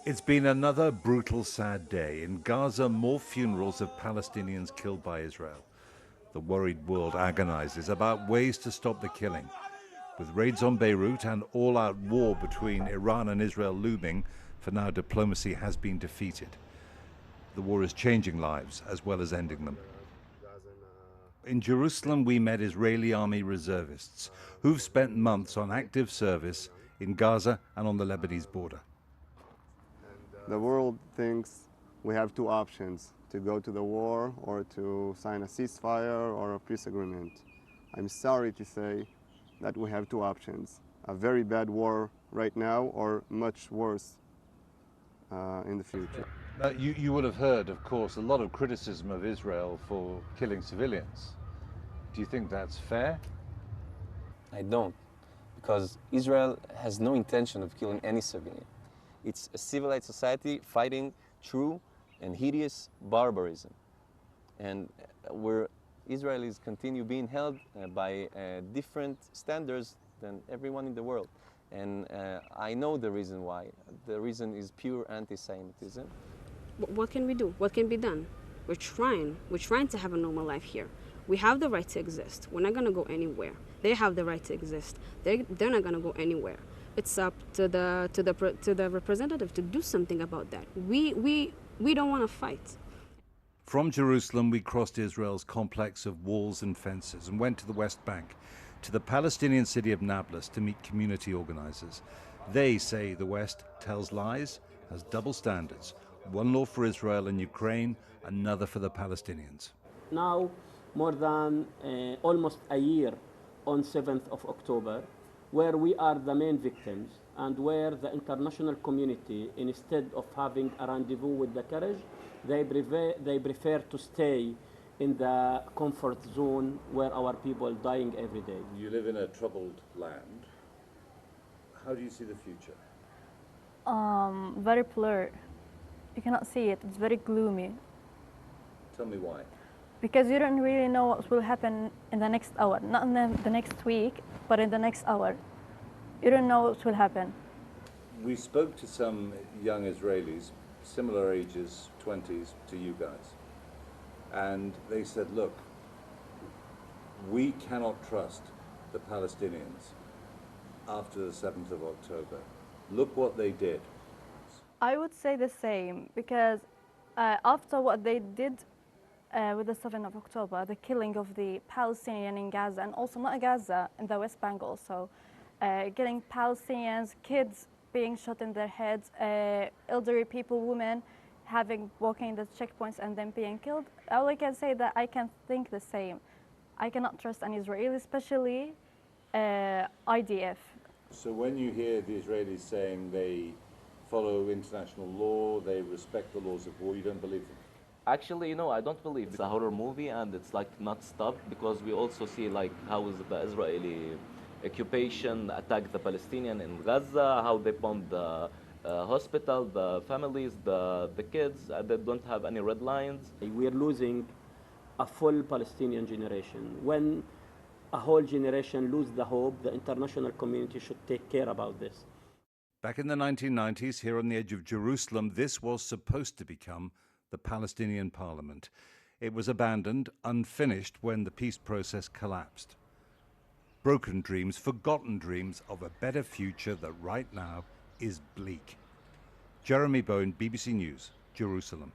It's been another brutal, sad day. In Gaza, more funerals of Palestinians killed by Israel. The worried world agonizes about ways to stop the killing. With raids on Beirut and all-out war between Iran and Israel looming, for now diplomacy has been defeated. The war is changing lives as well as ending them. In Jerusalem, we met Israeli army reservists who've spent months on active service in Gaza and on the Lebanese border. The world thinks we have two options, to go to the war or to sign a ceasefire or a peace agreement. I'm sorry to say that we have two options, a very bad war right now or much worse in the future. You will have heard, of course, a lot of criticism of Israel for killing civilians. Do you think that's fair? I don't, because Israel has no intention of killing any civilian. It's a civilized society fighting true and hideous barbarism. And where Israelis continue being held by different standards than everyone in the world. And I know the reason why. The reason is pure anti-Semitism. What can we do? What can be done? We're trying to have a normal life here. We have the right to exist. We're not going to go anywhere. They have the right to exist. They're not going to go anywhere. It's up to the representative to do something about that. We don't want to fight. From Jerusalem, we crossed Israel's complex of walls and fences and went to the West Bank, to the Palestinian city of Nablus to meet community organizers. They say the West tells lies, has double standards. One law for Israel and Ukraine, another for the Palestinians. Now, more than almost a year on 7th of October, where we are the main victims and where the international community, instead of having a rendezvous with the courage, they prefer to stay in the comfort zone where our people are dying every day. You live in a troubled land. How do you see the future? Very blurred. You cannot see it. It's very gloomy. Tell me why. Because you don't really know what will happen in the next hour. Not in the next week, but in the next hour. You don't know what will happen. We spoke to some young Israelis, similar ages, 20s to you guys. And they said, look, we cannot trust the Palestinians after the 7th of October. Look what they did. I would say the same, because after what they did with the 7th of October, the killing of the Palestinian in Gaza, and also not Gaza, in the West Bank also, getting Palestinians, kids being shot in their heads, elderly people, women, walking the checkpoints and then being killed. All I can say that I can think the same. I cannot trust an Israeli, especially IDF. So when you hear the Israelis saying they follow international law, they respect the laws of war, you don't believe them? Actually, no, I don't believe it's a horror movie, and it's like not stopped, because we also see like how is the Israeli occupation attacked the Palestinian in Gaza, how they bombed the hospital, the families, the kids, they don't have any red lines. We are losing a full Palestinian generation. When a whole generation lose the hope, the international community should take care about this. Back in the 1990s, here on the edge of Jerusalem, this was supposed to become the Palestinian parliament. It was abandoned, unfinished, when the peace process collapsed. Broken dreams, forgotten dreams of a better future that right now is bleak. Jeremy Bowen, BBC News, Jerusalem.